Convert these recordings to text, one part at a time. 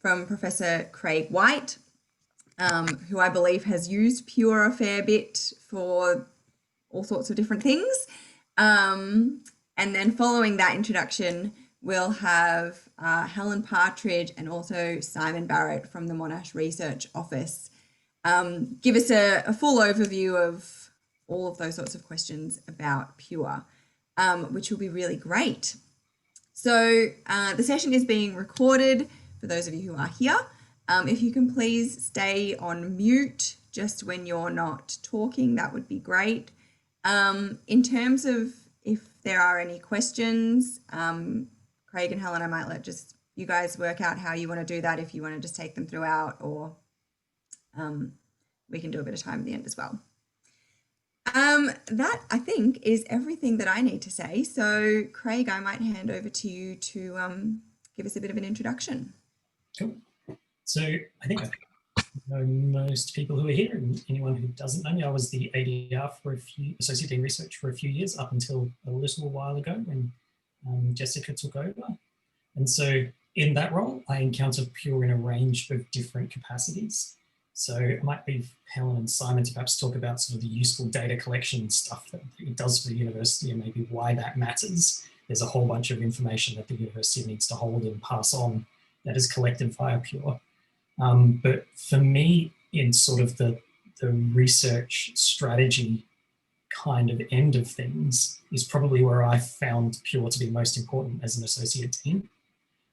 from Professor Craig White, who I believe has used Pure a fair bit for all sorts of different things. And then following that introduction, we'll have Helen Partridge and also Simon Barrett from the Monash Research Office give us a full overview of all of those sorts of questions about Pure, which will be really great. So the session is being recorded for those of you who are here. If you can please stay on mute just when you're not talking, that would be great. In terms of if there are any questions, Craig and Helen, I might let just you guys work out how you want to do that, if you want to just take them throughout, or we can do a bit of time at the end as well. That, I think, is everything that I need to say. So, Craig, I might hand over to you to give us a bit of an introduction. Cool. So, I think I know most people who are here, and anyone who doesn't know me, I was the ADR for Associate Dean Research for a few years, up until a little while ago when Jessica took over. And so, in that role, I encounter Pure in a range of different capacities. So it might be Helen and Simon to perhaps talk about sort of the useful data collection stuff that it does for the university and maybe why that matters. There's a whole bunch of information that the university needs to hold and pass on that is collected via Pure. But for me, in sort of the research strategy kind of end of things is probably where I found Pure to be most important as an associate dean.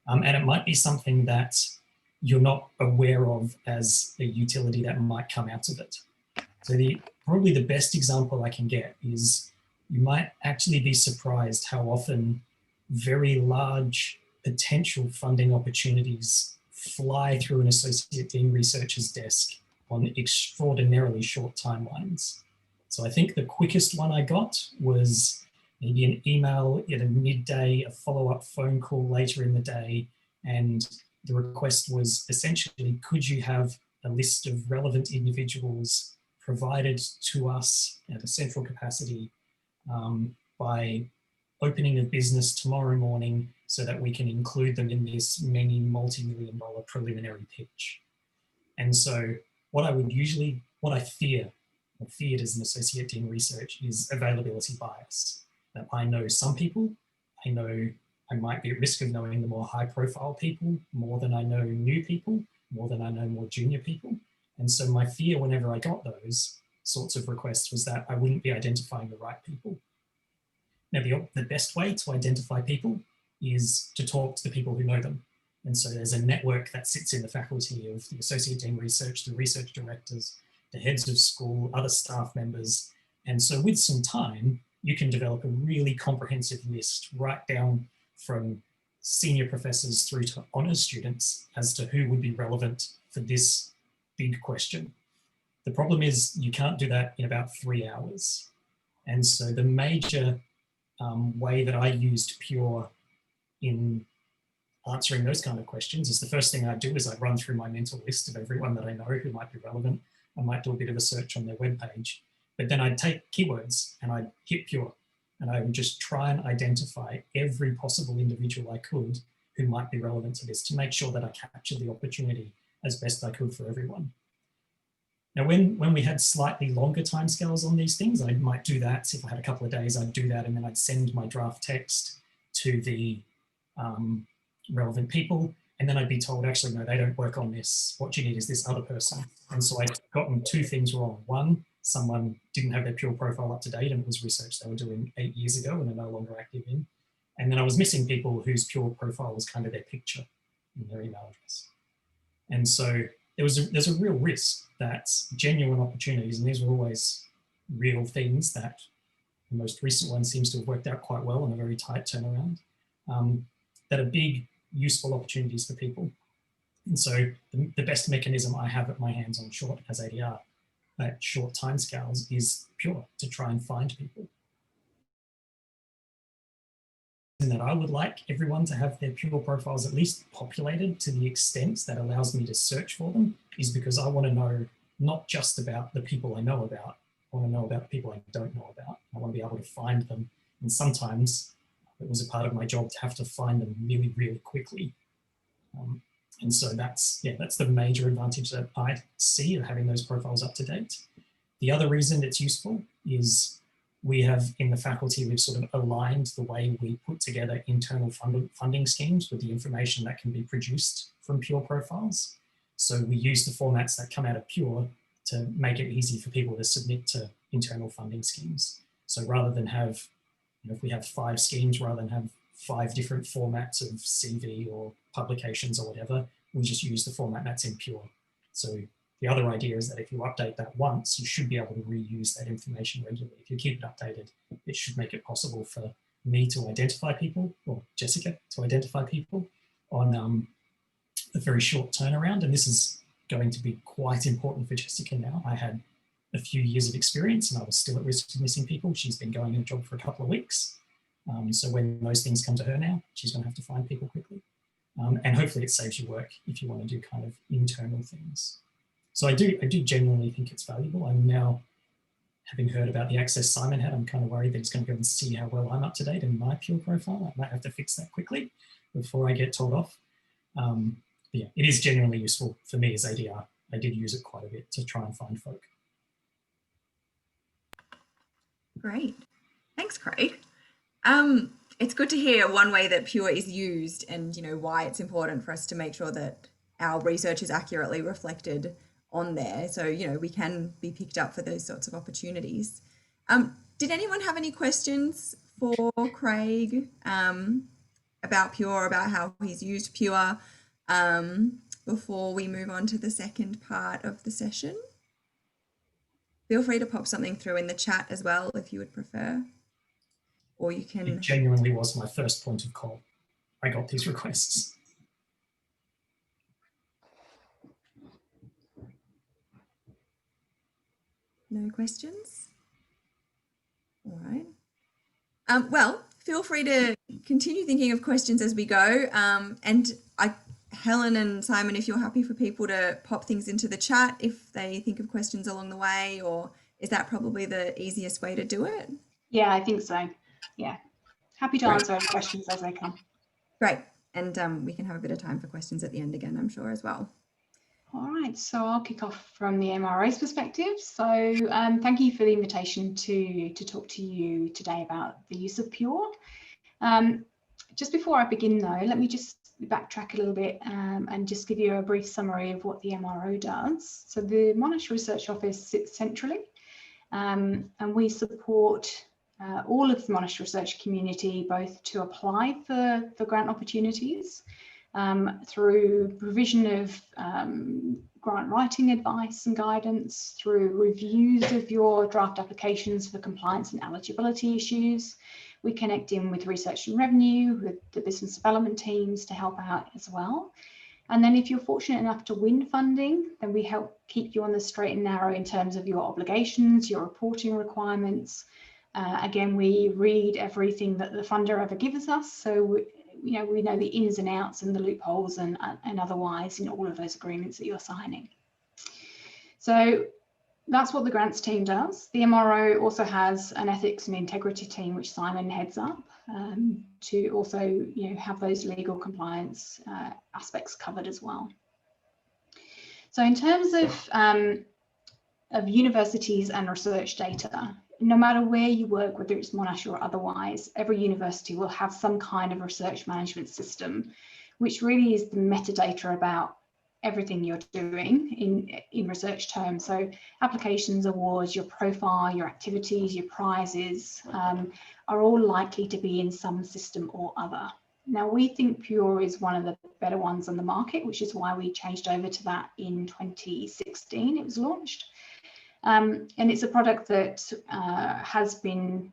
And it might be something that you're not aware of as a utility that might come out of it. So probably the best example I can get is you might actually be surprised how often very large potential funding opportunities fly through an associate dean researcher's desk on extraordinarily short timelines. So I think the quickest one I got was maybe an email at a midday, a follow-up phone call later in the day, and the request was essentially, could you have a list of relevant individuals provided to us at a central capacity by opening a business tomorrow morning so that we can include them in this many multi-million-dollar preliminary pitch. And so what I feared as an associate dean research is availability bias. That I know some people, I might be at risk of knowing the more high profile people more than I know new people, more than I know more junior people. And so my fear whenever I got those sorts of requests was that I wouldn't be identifying the right people. Now, the best way to identify people is to talk to the people who know them. And so there's a network that sits in the faculty of the Associate Dean Research, the research directors, the heads of school, other staff members. And so with some time, you can develop a really comprehensive list right down from senior professors through to honours students as to who would be relevant for this big question. The problem is you can't do that in about 3 hours. And so the major way that I used Pure in answering those kind of questions is the first thing I do is I run through my mental list of everyone that I know who might be relevant. I might do a bit of a search on their webpage, but then I'd take keywords and I'd hit Pure. And I would just try and identify every possible individual I could who might be relevant to this to make sure that I captured the opportunity as best I could for everyone. Now, when we had slightly longer timescales on these things, I might do that. If I had a couple of days, I'd do that, and then I'd send my draft text to the relevant people, and then I'd be told, actually, no, they don't work on this. What you need is this other person. And so I'd gotten 2 things wrong. One, someone didn't have their Pure profile up to date, and it was research they were doing 8 years ago and they're no longer active in. And then I was missing people whose Pure profile was kind of their picture in their email address. And so there's a real risk that genuine opportunities, and these were always real things that the most recent one seems to have worked out quite well in a very tight turnaround, that are big, useful opportunities for people. And so the best mechanism I have at my hands on short as ADR at short timescales is Pure to try and find people. And that I would like everyone to have their Pure profiles at least populated to the extent that allows me to search for them is because I want to know not just about the people I know about, I want to know about the people I don't know about. I want to be able to find them. And sometimes it was a part of my job to have to find them really, really quickly. And so that's the major advantage that I see of having those profiles up to date. The other reason it's useful is we have in the faculty, we've sort of aligned the way we put together internal funding schemes with the information that can be produced from Pure profiles. So we use the formats that come out of Pure to make it easy for people to submit to internal funding schemes. So rather than have, if we have 5 schemes, rather than have 5 different formats of CV or publications or whatever, we just use the format that's in Pure. So the other idea is that if you update that once, you should be able to reuse that information regularly. If you keep it updated, it should make it possible for me to identify people, or Jessica to identify people on a very short turnaround. And this is going to be quite important for Jessica now. I had a few years of experience and I was still at risk of missing people. She's been going in a job for a couple of weeks. So when those things come to her now, she's going to have to find people quickly. And hopefully it saves you work if you want to do kind of internal things. So I do genuinely think it's valuable. I'm now, having heard about the access Simon had, I'm kind of worried that he's going to go and see how well I'm up to date in my Pure profile. I might have to fix that quickly before I get told off. But yeah, it is genuinely useful for me as ADR. I did use it quite a bit to try and find folk. Great. Thanks, Craig. It's good to hear one way that Pure is used and, why it's important for us to make sure that our research is accurately reflected on there. So, we can be picked up for those sorts of opportunities. Did anyone have any questions for Craig about Pure, about how he's used Pure before we move on to the second part of the session? Feel free to pop something through in the chat as well if you would prefer. Or you can... It genuinely was my first point of call. I got these requests. No questions? All right. Well, feel free to continue thinking of questions as we go. And Helen and Simon, if you're happy for people to pop things into the chat if they think of questions along the way, or is that probably the easiest way to do it? Yeah, I think so. Yeah. Happy to answer any questions as they come. Great. And we can have a bit of time for questions at the end again, I'm sure, as well. All right, so I'll kick off from the MRO's perspective. So thank you for the invitation to talk to you today about the use of Pure. Just before I begin though, let me just backtrack a little bit and just give you a brief summary of what the MRO does. So the Monash Research Office sits centrally and we support all of the Monash research community, both to apply for grant opportunities through provision of grant writing advice and guidance, through reviews of your draft applications for compliance and eligibility issues. We connect in with research and revenue, with the business development teams to help out as well. And then if you're fortunate enough to win funding, then we help keep you on the straight and narrow in terms of your obligations, your reporting requirements. Again, we read everything that the funder ever gives us, so we know the ins and outs and the loopholes and otherwise in all of those agreements that you're signing. So that's what the grants team does. The MRO also has an ethics and integrity team, which Simon heads up, to also have those legal compliance aspects covered as well. So in terms of universities and research data, no matter where you work, whether it's Monash or otherwise, every university will have some kind of research management system, which really is the metadata about everything you're doing in research terms. So applications, awards, your profile, your activities, your prizes are all likely to be in some system or other. Now, we think Pure is one of the better ones on the market, which is why we changed over to that in 2016. It was launched. And it's a product that has been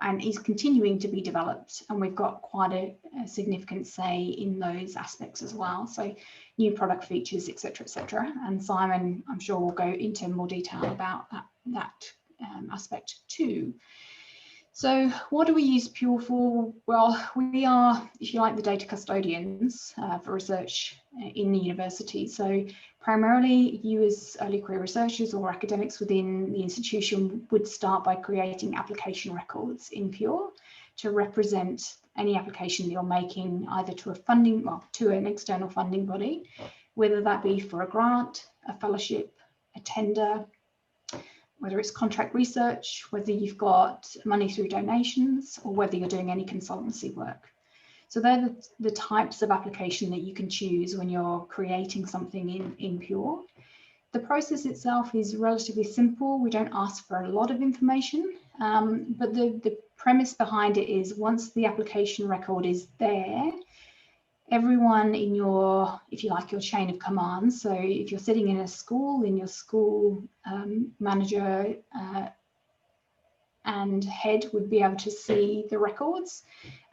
and is continuing to be developed, and we've got quite a significant say in those aspects as well. So new product features, etc. And Simon, I'm sure, will go into more detail about that aspect too. So what do we use Pure for? Well, we are, if you like, the data custodians for research in the university. So primarily you as early career researchers or academics within the institution would start by creating application records in Pure to represent any application that you're making either to a funding, well, to an external funding body, whether that be for a grant, a fellowship, a tender, whether it's contract research, whether you've got money through donations, or whether you're doing any consultancy work. So they're the types of application that you can choose when you're creating something in Pure. The process itself is relatively simple. We don't ask for a lot of information, but the premise behind it is once the application record is there, everyone in your, if you like, your chain of command. So if you're sitting in a school, in your school manager and head would be able to see the records,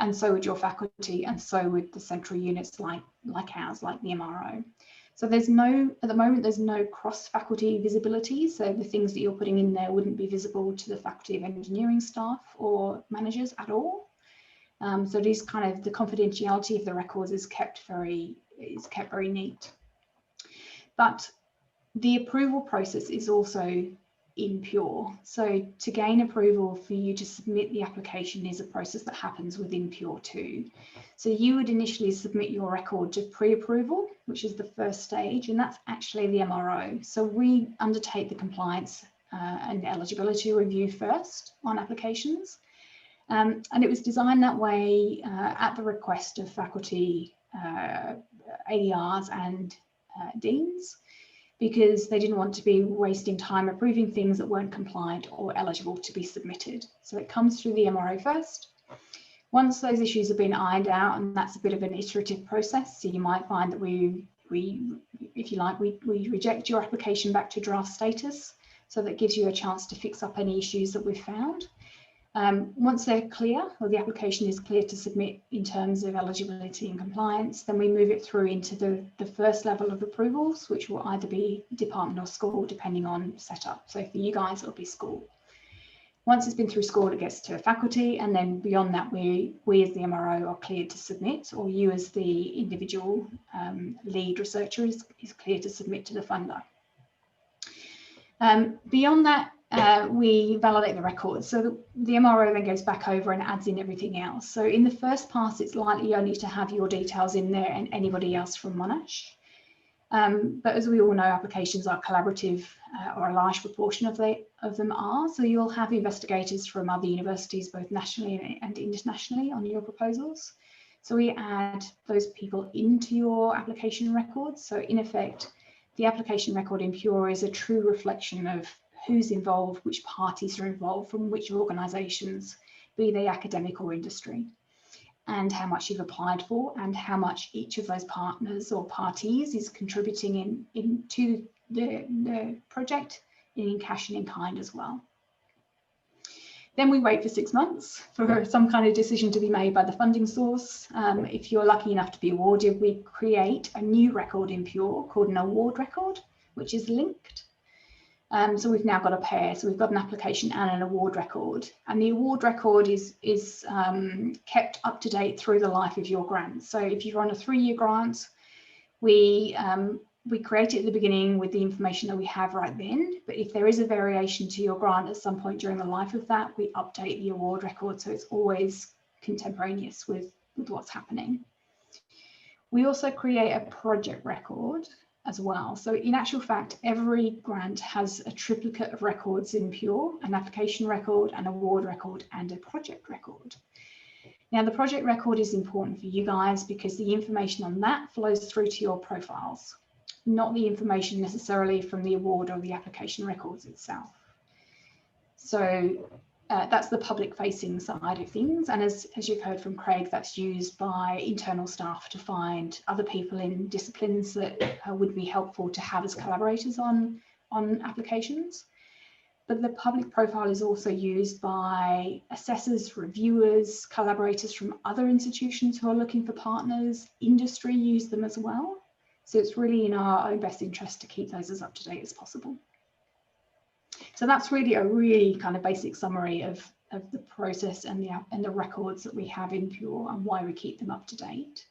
and so would your faculty, and so would the central units like ours, like the MRO. So there's no, at the moment, there's no cross-faculty visibility. So the things that you're putting in there wouldn't be visible to the Faculty of Engineering staff or managers at all. So it is kind of, the confidentiality of the records is kept very neat. But the approval process is also in Pure. So to gain approval for you to submit the application is a process that happens within Pure too. So you would initially submit your record to pre-approval, which is the first stage, and that's actually the MRO. So we undertake the compliance and eligibility review first on applications. And it was designed that way at the request of faculty, ADRs and deans, because they didn't want to be wasting time approving things that weren't compliant or eligible to be submitted. So it comes through the MRO first. Once those issues have been ironed out, and that's a bit of an iterative process, so you might find that we if you like, we reject your application back to draft status, so that gives you a chance to fix up any issues that we've found. Once they're clear, or the application is clear to submit in terms of eligibility and compliance, then we move it through into the first level of approvals, which will either be department or school, depending on setup. So for you guys, it'll be school. Once it's been through school, it gets to faculty, and then beyond that, we as the MRO are cleared to submit, or you as the individual lead researcher is cleared to submit to the funder. Beyond that, we validate the records. So the MRO then goes back over and adds in everything else. So in the first pass, it's likely only to have your details in there and anybody else from Monash. But as we all know, applications are collaborative, or a large proportion of them are. So you'll have investigators from other universities, both nationally and internationally, on your proposals. So we add those people into your application records. So in effect, the application record in Pure is a true reflection of who's involved, which parties are involved, from which organisations, be they academic or industry, and how much you've applied for, and how much each of those partners or parties is contributing into the project in cash and in kind as well. Then we wait for 6 months for some kind of decision to be made by the funding source. If you're lucky enough to be awarded, we create a new record in Pure called an award record, which is linked. So we've now got a pair. So we've got an application and an award record. And the award record is kept up to date through the life of your grant. So if you're on a 3-year grant, we create it at the beginning with the information that we have right then. But if there is a variation to your grant at some point during the life of that, we update the award record. So it's always contemporaneous with what's happening. We also create a project record as well. So in actual fact, every grant has a triplicate of records in Pure: an application record, an award record, and a project record. Now, the project record is important for you guys because the information on that flows through to your profiles, not the information necessarily from the award or the application records itself. So that's the public facing side of things. And as you've heard from Craig, that's used by internal staff to find other people in disciplines that would be helpful to have as collaborators on applications. But the public profile is also used by assessors, reviewers, collaborators from other institutions who are looking for partners. Industry use them as well. So it's really in our own best interest to keep those as up to date as possible. So that's really a really kind of basic summary of the process and the records that we have in Pure and why we keep them up to date.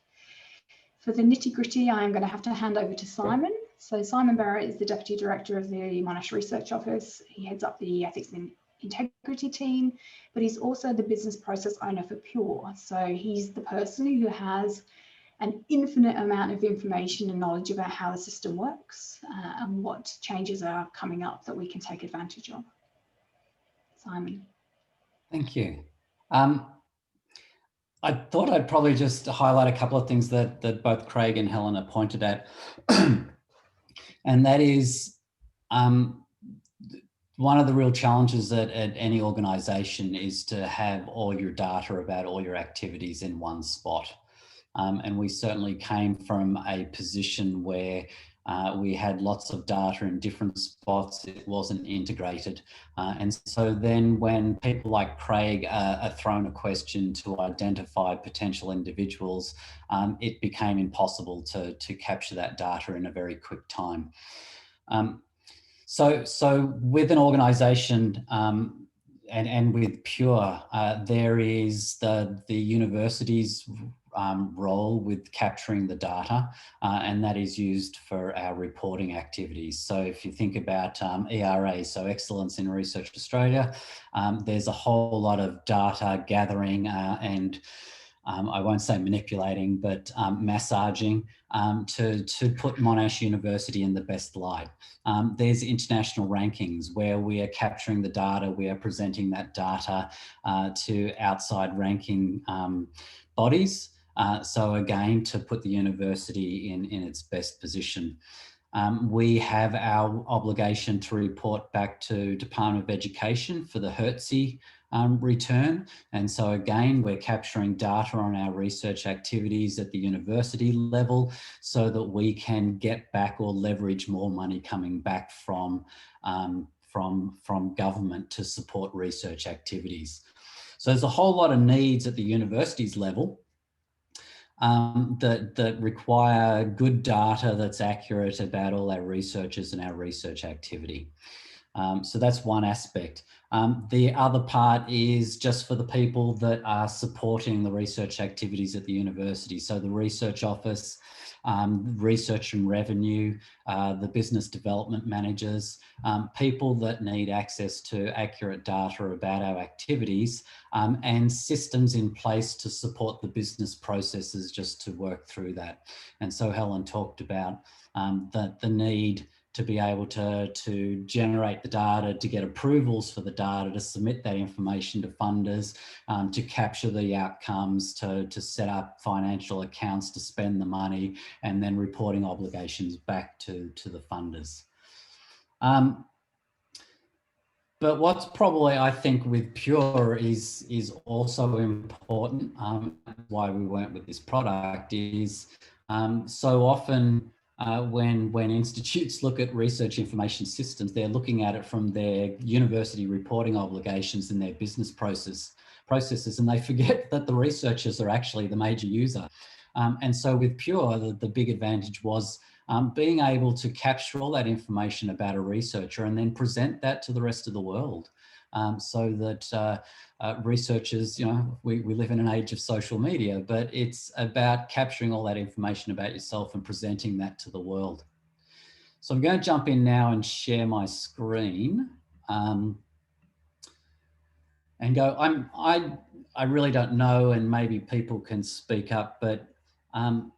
For the nitty-gritty, I'm going to have to hand over to Simon. So Simon Barrett is the Deputy Director of the Monash Research Office. He heads up the Ethics and integrity team, but he's also the business process owner for Pure. So he's the person who has an infinite amount of information and knowledge about how the system works and what changes are coming up that we can take advantage of. Simon. Thank you. I thought I'd probably just highlight a couple of things that both Craig and Helena pointed at. And that is one of the real challenges at any organisation is to have all your data about all your activities in one spot. And we certainly came from a position where we had lots of data in different spots. It wasn't integrated. And so then when people like Craig are thrown a question to identify potential individuals, it became impossible to capture that data in a very quick time. So with an organisation and with Pure, there is the university's role with capturing the data, and that is used for our reporting activities. So if you think about ERA, so Excellence in Research Australia, there's a whole lot of data gathering and I won't say manipulating, but massaging to put Monash University in the best light. There's international rankings where we are capturing the data, we are presenting that data to outside ranking bodies. So again, to put the university in its best position. We have our obligation to report back to Department of Education for the HERTZ return. And so again, we're capturing data on our research activities at the university level so that we can get back or leverage more money coming back from government to support research activities. So there's a whole lot of needs at the universities level that require good data that's accurate about all our researchers and our research activity. So that's one aspect. The other part is just for the people that are supporting the research activities at the university. So the research office, research and revenue, the business development managers, people that need access to accurate data about our activities and systems in place to support the business processes just to work through that. And so Helen talked about the need to be able to generate the data, to get approvals for the data, to submit that information to funders, to capture the outcomes, to set up financial accounts, to spend the money, and then reporting obligations back to the funders. But what's probably, I think, with Pure is also important, why we went with this product is so often when institutes look at research information systems, they're looking at it from their university reporting obligations and their business processes, and they forget that the researchers are actually the major user. And so with Pure, the big advantage was being able to capture all that information about a researcher and then present that to the rest of the world. So that researchers, you know, we live in an age of social media, but it's about capturing all that information about yourself and presenting that to the world. So I'm going to jump in now and share my screen and go, I really don't know, and maybe people can speak up, but I'm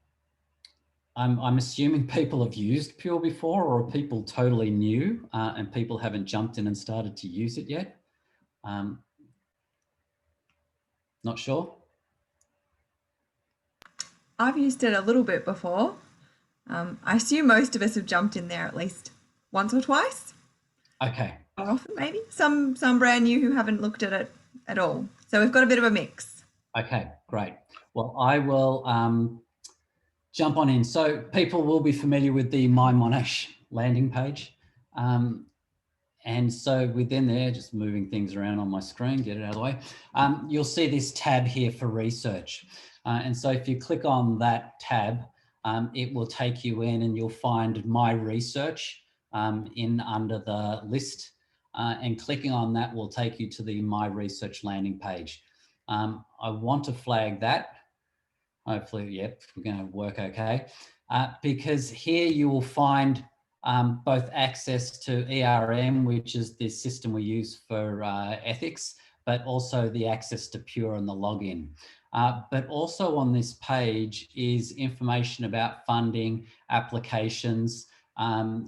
assuming people have used Pure before, or are people totally new and people haven't jumped in and started to use it yet? Not sure. I've used it a little bit before. I assume most of us have jumped in there at least once or twice. Okay. Or often maybe. Some brand new who haven't looked at it at all. So we've got a bit of a mix. Okay, great. Well, I will jump on in. So people will be familiar with the My Monash landing page. And so within there, just moving things around on my screen, get it out of the way, you'll see this tab here for research. And so if you click on that tab, it will take you in and you'll find My Research in under the list. And clicking on that will take you to the My Research landing page. I want to flag that. Hopefully, yep, we're going to work okay. Because here you will find both access to ERM, which is the system we use for ethics, but also the access to Pure and the login. But also on this page is information about funding, applications,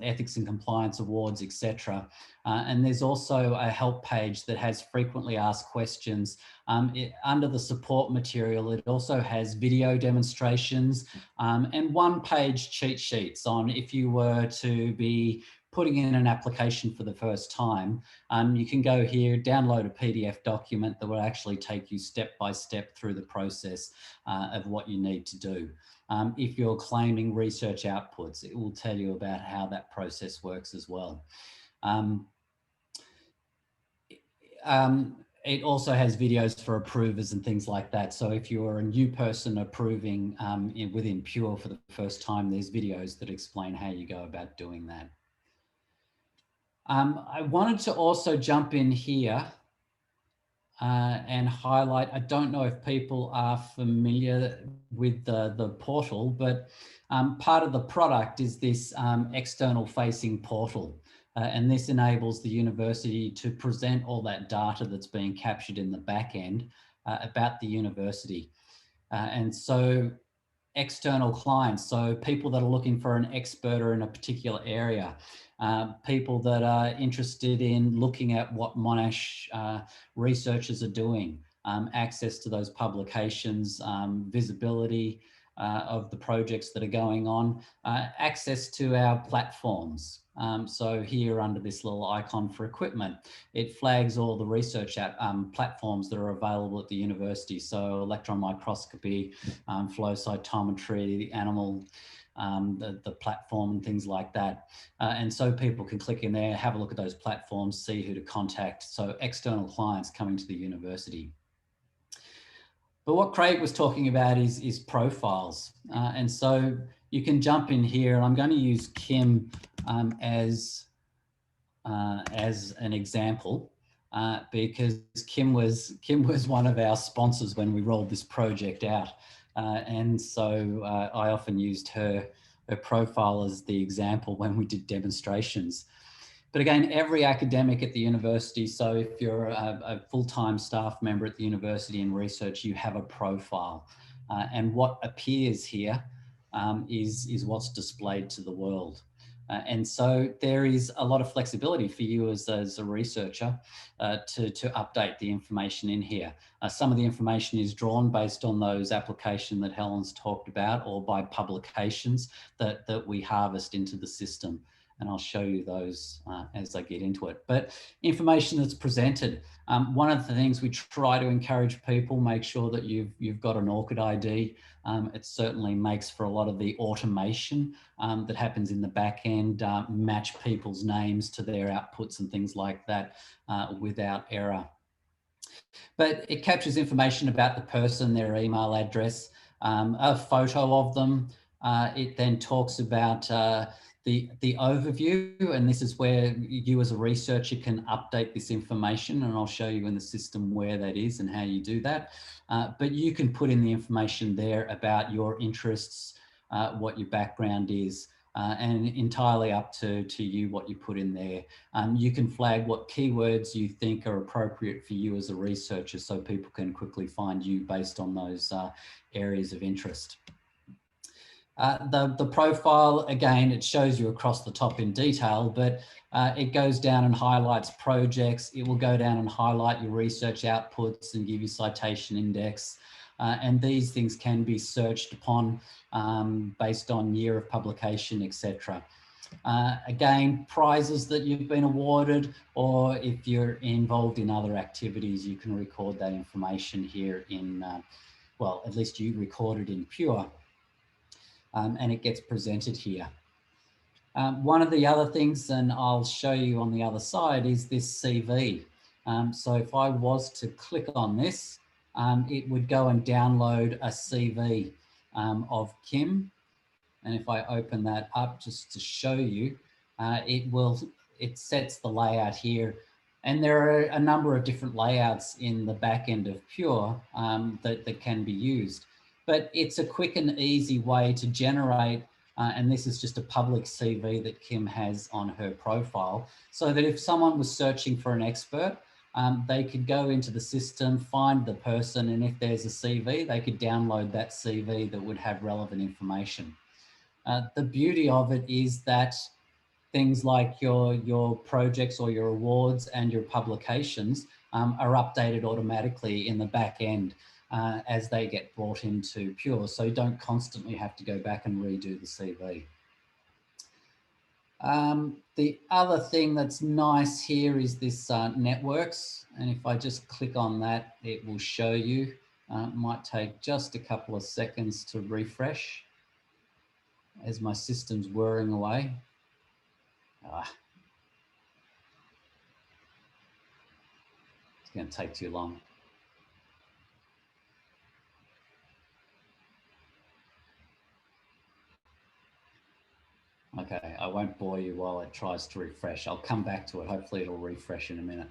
ethics and compliance awards, etc. And there's also a help page that has frequently asked questions. Under the support material, it also has video demonstrations and one-page cheat sheets on if you were to be putting in an application for the first time. You can go here, download a PDF document that will actually take you step by step through the process of what you need to do. If you're claiming research outputs, it will tell you about how that process works as well. It also has videos for approvers and things like that. So if you're a new person approving within Pure for the first time, there's videos that explain how you go about doing that. I wanted to also jump in here and highlight, I don't know if people are familiar with the portal, but part of the product is this external facing portal. And this enables the university to present all that data that's being captured in the back end about the university. And so external clients, so people that are looking for an expert in a particular area, people that are interested in looking at what Monash researchers are doing, access to those publications, visibility of the projects that are going on, access to our platforms. So here under this little icon for equipment, it flags all the research platforms that are available at the university. So electron microscopy, flow cytometry, the animal, the platform and things like that. And so people can click in there, have a look at those platforms, see who to contact. So external clients coming to the university. But what Craig was talking about is profiles. And so you can jump in here, and I'm going to use Kim as an example because Kim was one of our sponsors when we rolled this project out. And so I often used her profile as the example when we did demonstrations. But again, every academic at the university, so if you're a full-time staff member at the university in research, you have a profile. And what appears here is what's displayed to the world. And so there is a lot of flexibility for you as a researcher to update the information in here. Some of the information is drawn based on those applications that Helen's talked about, or by publications that we harvest into the system. And I'll show you those as I get into it. But information that's presented, one of the things we try to encourage people, make sure that you've got an ORCID ID. It certainly makes for a lot of the automation that happens in the back end, match people's names to their outputs and things like that without error. But it captures information about the person, their email address, a photo of them. It then talks about the overview, and this is where you as a researcher can update this information, and I'll show you in the system where that is and how you do that. But you can put in the information there about your interests, what your background is, and entirely up to you what you put in there. You can flag what keywords you think are appropriate for you as a researcher, so people can quickly find you based on those areas of interest. The profile, again, it shows you across the top in detail, but it goes down and highlights projects. It will go down and highlight your research outputs and give you citation index. And these things can be searched upon based on year of publication, etc. Again, prizes that you've been awarded, or if you're involved in other activities, you can record that information here in, well, at least you record it in Pure. And it gets presented here. One of the other things, and I'll show you on the other side, is this CV. So if I was to click on this, it would go and download a CV of Kim. And if I open that up just to show you, it sets the layout here. And there are a number of different layouts in the back end of Pure that can be used. But it's a quick and easy way to generate And this is just a public CV that Kim has on her profile, so that if someone was searching for an expert, they could go into the system, find the person, and if there's a CV, they could download that CV that would have relevant information. The beauty of it is that things like your projects or your awards and your publications are updated automatically in the back end as they get brought into Pure. So you don't constantly have to go back and redo the CV. The other thing that's nice here is this networks. And if I just click on that, it will show you. It might take just a couple of seconds to refresh as my system's whirring away. It's going to take too long. Okay, I won't bore you while it tries to refresh. I'll come back to it. Hopefully it'll refresh in a minute.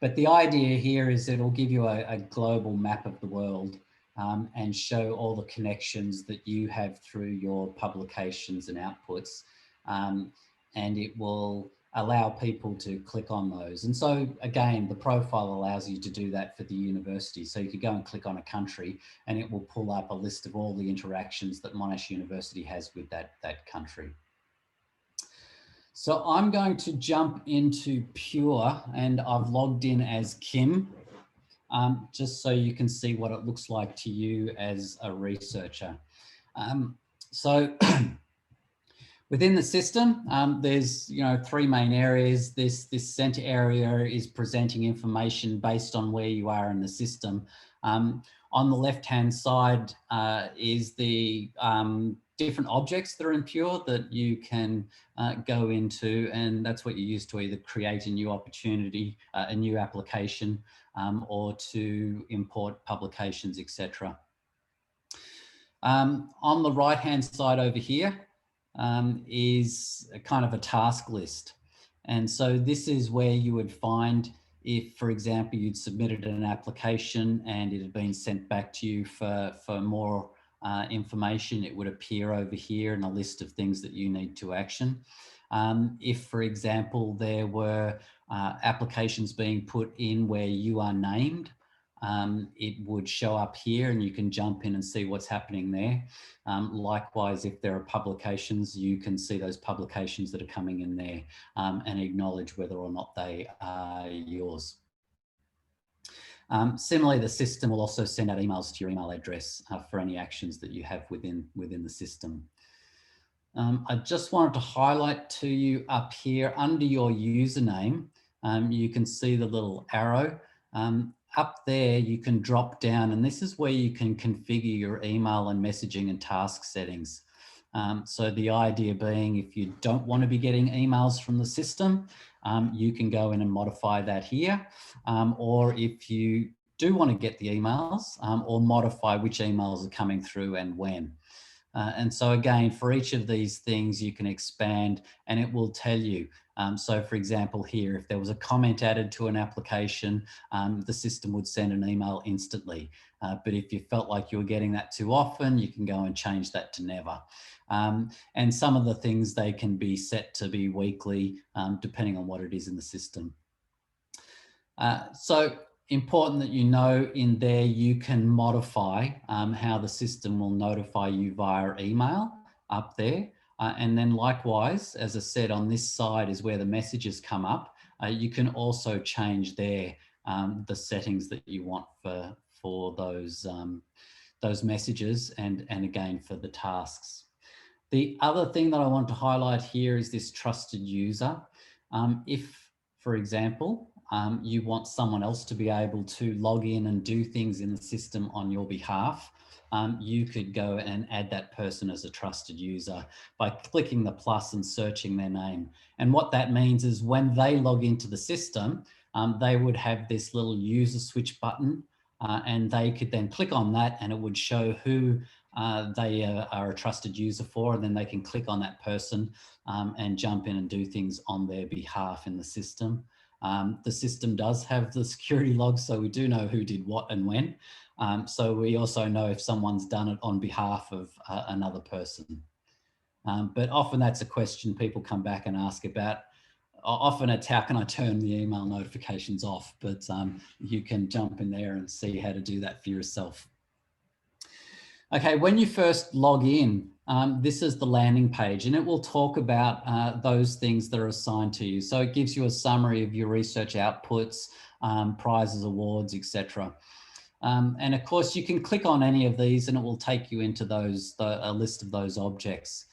But the idea here is it'll give you a global map of the world and show all the connections that you have through your publications and outputs. And it will allow people to click on those. And so again, the profile allows you to do that for the university. So you could go and click on a country and it will pull up a list of all the interactions that Monash University has with that country. So I'm going to jump into Pure, and I've logged in as Kim, just so you can see what it looks like to you as a researcher. So within the system, there's three main areas. This center area is presenting information based on where you are in the system. On the left-hand side is the different objects that are in Pure that you can go into, and that's what you use to either create a new opportunity, a new application, or to import publications, etc. On the right-hand side over here, is a kind of a task list. And so this is where you would find if, for example, you'd submitted an application and it had been sent back to you for more information, it would appear over here in a list of things that you need to action. If, for example, there were applications being put in where you are named, it would show up here and you can jump in and see what's happening there. Likewise, if there are publications, you can see those publications that are coming in there and acknowledge whether or not they are yours. Similarly, the system will also send out emails to your email address for any actions that you have within the system. I just wanted to highlight to you up here under your username, you can see the little arrow. Up there, you can drop down, and this is where you can configure your email and messaging and task settings. So the idea being, if you don't want to be getting emails from the system, you can go in and modify that here. Or if you do want to get the emails, or modify which emails are coming through and when. And so again, for each of these things, you can expand and it will tell you. So for example, here, if there was a comment added to an application, the system would send an email instantly. But if you felt like you were getting that too often, you can go and change that to never. And some of the things, they can be set to be weekly, depending on what it is in the system. So important that you know in there, you can modify how the system will notify you via email up there. And then likewise, as I said, on this side is where the messages come up. You can also change there the settings that you want for those messages and again for the tasks. The other thing that I want to highlight here is this trusted user. If, for example, you want someone else to be able to log in and do things in the system on your behalf, you could go and add that person as a trusted user by clicking the plus and searching their name. And what that means is when they log into the system, they would have this little user switch button and they could then click on that and it would show who they are a trusted user for, and then they can click on that person and jump in and do things on their behalf in the system. The system does have the security logs, so we do know who did what and when. So we also know if someone's done it on behalf of another person. But often that's a question people come back and ask about. Often it's how can I turn the email notifications off, but you can jump in there and see how to do that for yourself. Okay, when you first log in, this is the landing page, and it will talk about those things that are assigned to you. So it gives you a summary of your research outputs, prizes, awards, etc. And of course, you can click on any of these and it will take you into a list of those objects.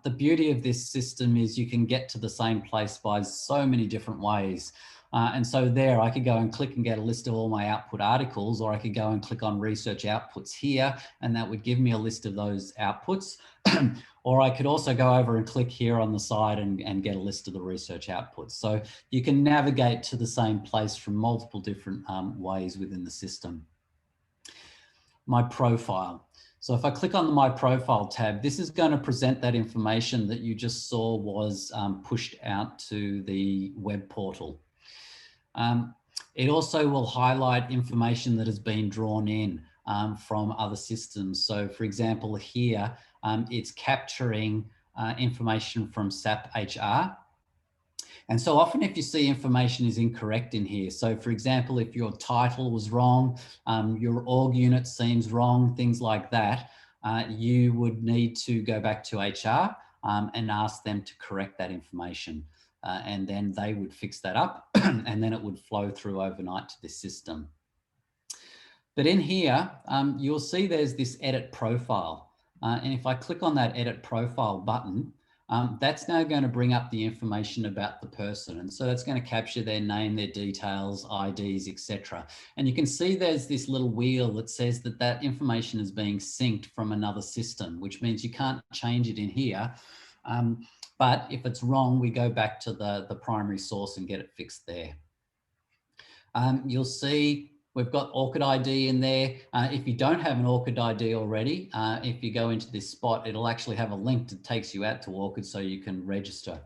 The beauty of this system is you can get to the same place by so many different ways. And so there I could go and click and get a list of all my output articles, or I could go and click on research outputs here, and that would give me a list of those outputs. Or I could also go over and click here on the side and get a list of the research outputs. So you can navigate to the same place from multiple different ways within the system. My profile. So if I click on the My Profile tab, this is going to present that information that you just saw was pushed out to the web portal. It also will highlight information that has been drawn in from other systems. So for example, here, it's capturing information from SAP HR. And so often if you see information is incorrect in here, so for example, if your title was wrong, your org unit seems wrong, things like that, you would need to go back to HR and ask them to correct that information. And then they would fix that up and then it would flow through overnight to this system. But in here, you'll see there's this edit profile. And if I click on that edit profile button, that's now going to bring up the information about the person. And so that's going to capture their name, their details, IDs, etc. And you can see there's this little wheel that says that that information is being synced from another system, which means you can't change it in here. But if it's wrong, we go back to the primary source and get it fixed there. You'll see we've got ORCID ID in there. If you don't have an ORCID ID already, if you go into this spot, it'll actually have a link that takes you out to ORCID so you can register.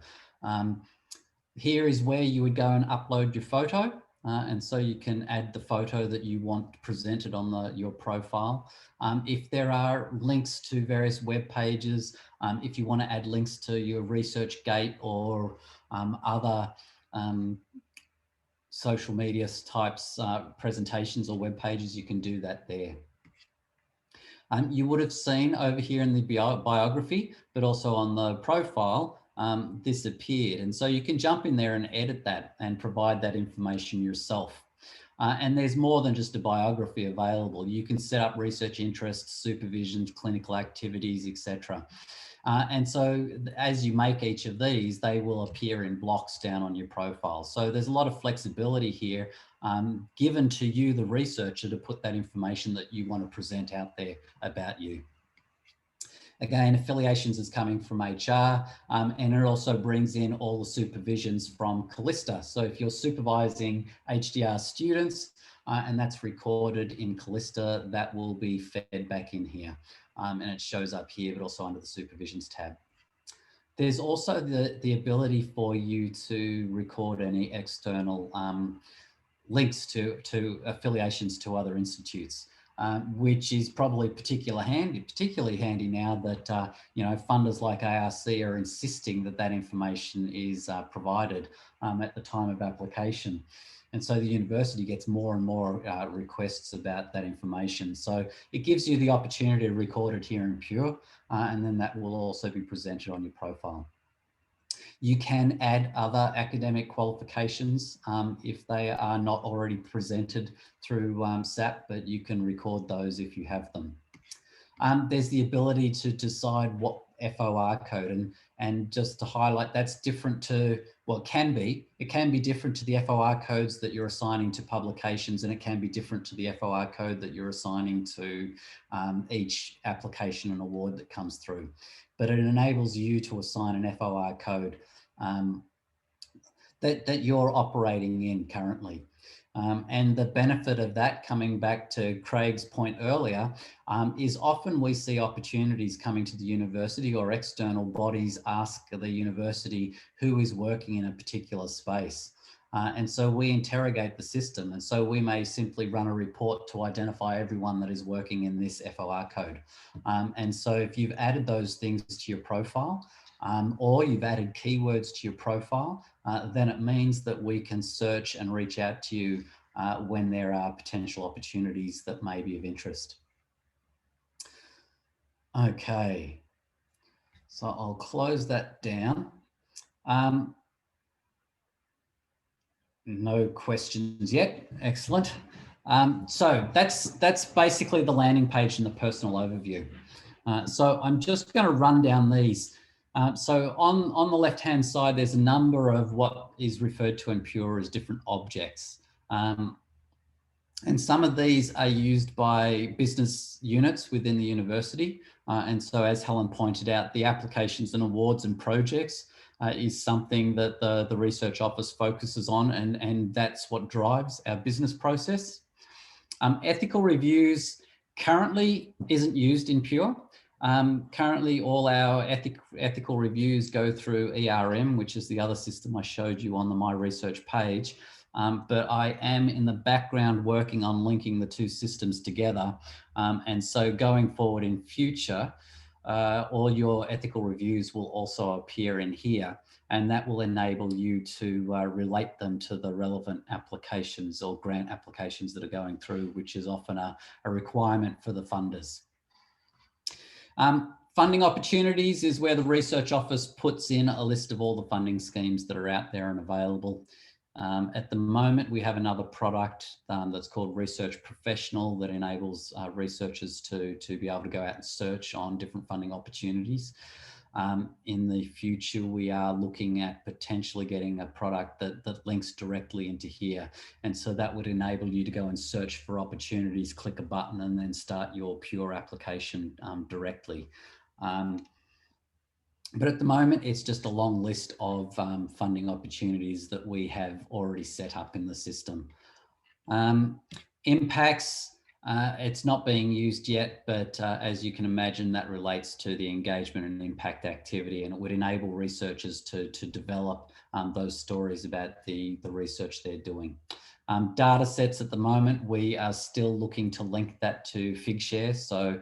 Here is where you would go and upload your photo. And so you can add the photo that you want presented on your profile. If there are links to various web pages, if you want to add links to your ResearchGate or other social media types presentations or web pages, you can do that there. You would have seen over here in the biography, but also on the profile, this appeared. And so you can jump in there and edit that and provide that information yourself. And there's more than just a biography available. You can set up research interests, supervision, clinical activities, etc. And so as you make each of these, they will appear in blocks down on your profile. So there's a lot of flexibility here given to you, the researcher, to put that information that you want to present out there about you. Again, affiliations is coming from HR, and it also brings in all the supervisions from Callista. So if you're supervising HDR students and that's recorded in Callista, that will be fed back in here. And it shows up here, but also under the supervisions tab. There's also the ability for you to record any external links to affiliations to other institutes. Which is probably particularly handy now that you know, funders like ARC are insisting that that information is provided at the time of application. And so the university gets more and more requests about that information. So it gives you the opportunity to record it here in Pure, and then that will also be presented on your profile. You can add other academic qualifications if they are not already presented through SAP, but you can record those if you have them. There's the ability to decide what FOR code, and just to highlight, that's different to, well, it can be different to the FOR codes that you're assigning to publications, and it can be different to the FOR code that you're assigning to each application and award that comes through. But it enables you to assign an FOR code that you're operating in currently. And the benefit of that, coming back to Craig's point earlier, is often we see opportunities coming to the university, or external bodies ask the university who is working in a particular space. And so we interrogate the system. And so we may simply run a report to identify everyone that is working in this FOR code. And so if you've added those things to your profile, or you've added keywords to your profile, then it means that we can search and reach out to you when there are potential opportunities that may be of interest. Okay, so I'll close that down. No questions yet. Excellent. So that's basically the landing page and the personal overview. So I'm just going to run down these. So on the left-hand side, there's a number of what is referred to in Pure as different objects. And some of these are used by business units within the university. And so as Helen pointed out, the applications and awards and projects is something that the research office focuses on, and that's what drives our business process. Ethical reviews currently isn't used in Pure. Currently, all our ethical reviews go through ERM, which is the other system I showed you on the My Research page. But I am in the background working on linking the two systems together. And so going forward in future, all your ethical reviews will also appear in here, and that will enable you to relate them to the relevant applications or grant applications that are going through, which is often a requirement for the funders. Funding opportunities is where the research office puts in a list of all the funding schemes that are out there and available. At the moment, we have another product that's called Research Professional that enables researchers to be able to go out and search on different funding opportunities. In the future, we are looking at potentially getting a product that links directly into here. And so that would enable you to go and search for opportunities, click a button, and then start your Pure application directly. But at the moment, it's just a long list of funding opportunities that we have already set up in the system. Impacts, it's not being used yet, but as you can imagine, that relates to the engagement and impact activity, and it would enable researchers to develop those stories about the research they're doing. Data sets at the moment, we are still looking to link that to Figshare. So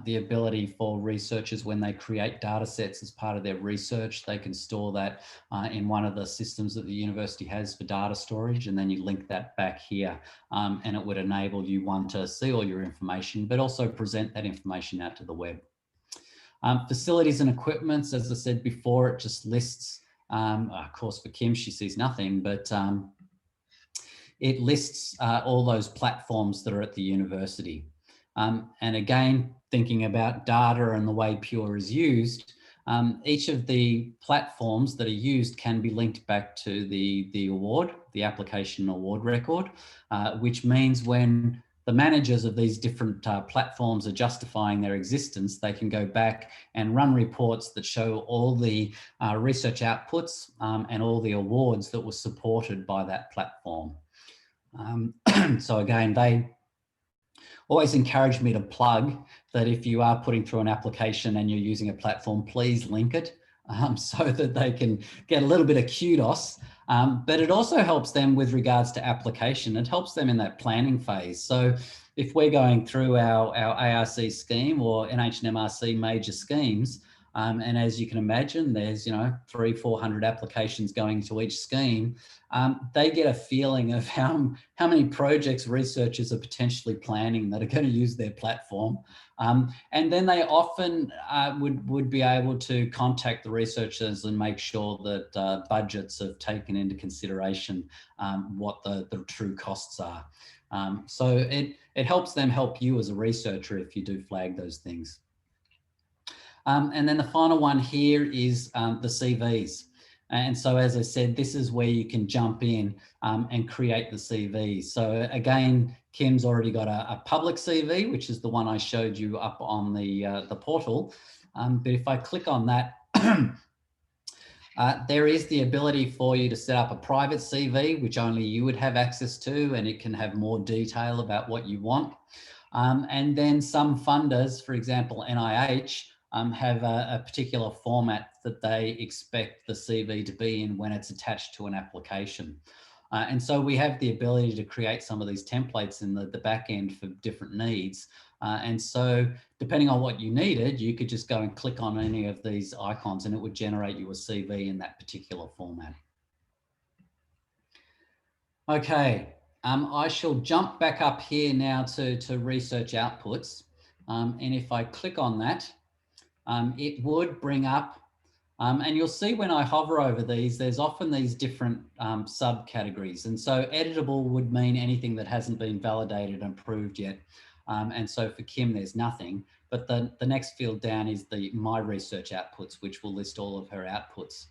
the ability for researchers, when they create data sets as part of their research, they can store that in one of the systems that the university has for data storage, and then you link that back here. And it would enable you, one, to see all your information, but also present that information out to the web. Facilities and equipments, as I said before, it just lists, of course for Kim, she sees nothing, but it lists all those platforms that are at the university. And again, thinking about data and the way Pure is used, each of the platforms that are used can be linked back to the award, the application award record, which means when the managers of these different platforms are justifying their existence, they can go back and run reports that show all the research outputs and all the awards that were supported by that platform. So again, they always encourage me to plug that if you are putting through an application and you're using a platform, please link it so that they can get a little bit of kudos. But it also helps them with regards to application. It helps them in that planning phase. So if we're going through our ARC scheme or NH&MRC major schemes, and as you can imagine, there's 300-400 applications going to each scheme. They get a feeling of how many projects researchers are potentially planning that are going to use their platform. And then they often would be able to contact the researchers and make sure that budgets have taken into consideration what the true costs are. So it helps them help you as a researcher if you do flag those things. And then the final one here is the CVs. And so, as I said, this is where you can jump in and create the CV. So again, Kim's already got a public CV, which is the one I showed you up on the portal. But if I click on that, there is the ability for you to set up a private CV, which only you would have access to, and it can have more detail about what you want. And then some funders, for example, NIH, have a particular format that they expect the CV to be in when it's attached to an application. And so we have the ability to create some of these templates in the back end for different needs. And so depending on what you needed, you could just go and click on any of these icons and it would generate you a CV in that particular format. Okay, I shall jump back up here now to research outputs. And if I click on that, it would bring up, and you'll see when I hover over these, there's often these different subcategories. And so editable would mean anything that hasn't been validated and approved yet. And so for Kim, there's nothing. But the next field down is the My Research Outputs, which will list all of her outputs.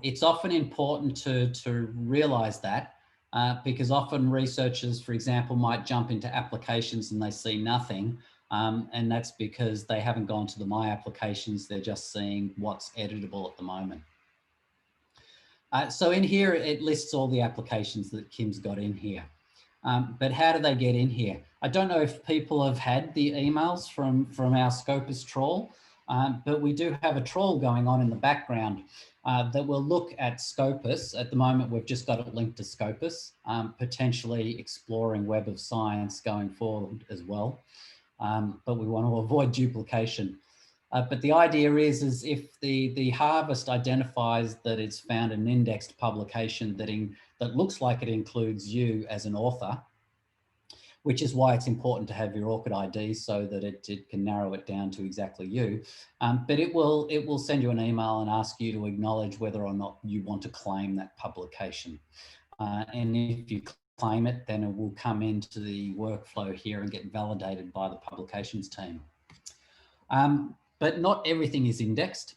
It's often important to realize that because often researchers, for example, might jump into applications and they see nothing. And that's because they haven't gone to the My Applications, they're just seeing what's editable at the moment. So in here, it lists all the applications that Kim's got in here. But how do they get in here? I don't know if people have had the emails from our Scopus trawl, but we do have a trawl going on in the background that will look at Scopus. At the moment, we've just got it linked to Scopus, potentially exploring Web of Science going forward as well. But we want to avoid duplication. But the idea is if the harvest identifies that it's found an indexed publication that looks like it includes you as an author, which is why it's important to have your ORCID ID so that it can narrow it down to exactly you. But it will send you an email and ask you to acknowledge whether or not you want to claim that publication. And if you claim it, then it will come into the workflow here and get validated by the publications team. But not everything is indexed.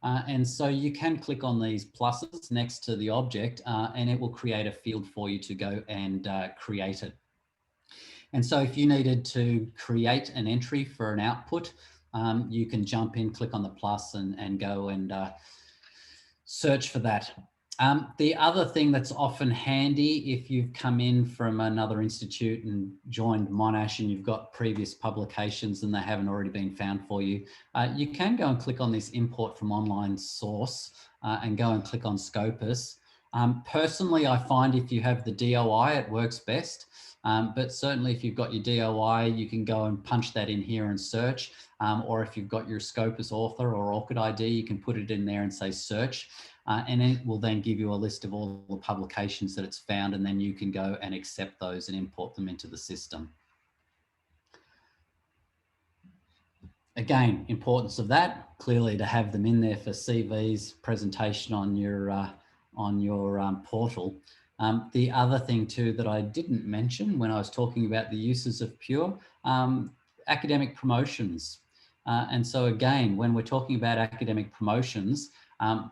And so you can click on these pluses next to the object and it will create a field for you to go and create it. And so if you needed to create an entry for an output, you can jump in, click on the plus and go and search for that. The other thing that's often handy if you've come in from another institute and joined Monash and you've got previous publications and they haven't already been found for you, you can go and click on this import from online source and go and click on Scopus. Personally, I find if you have the DOI, it works best. But certainly if you've got your DOI, you can go and punch that in here and search. Or if you've got your Scopus author or ORCID ID, you can put it in there and say search. And it will then give you a list of all the publications that it's found, and then you can go and accept those and import them into the system. Again, importance of that, clearly to have them in there for CVs, presentation on your portal. The other thing too that I didn't mention when I was talking about the uses of Pure, academic promotions. And so again, when we're talking about academic promotions,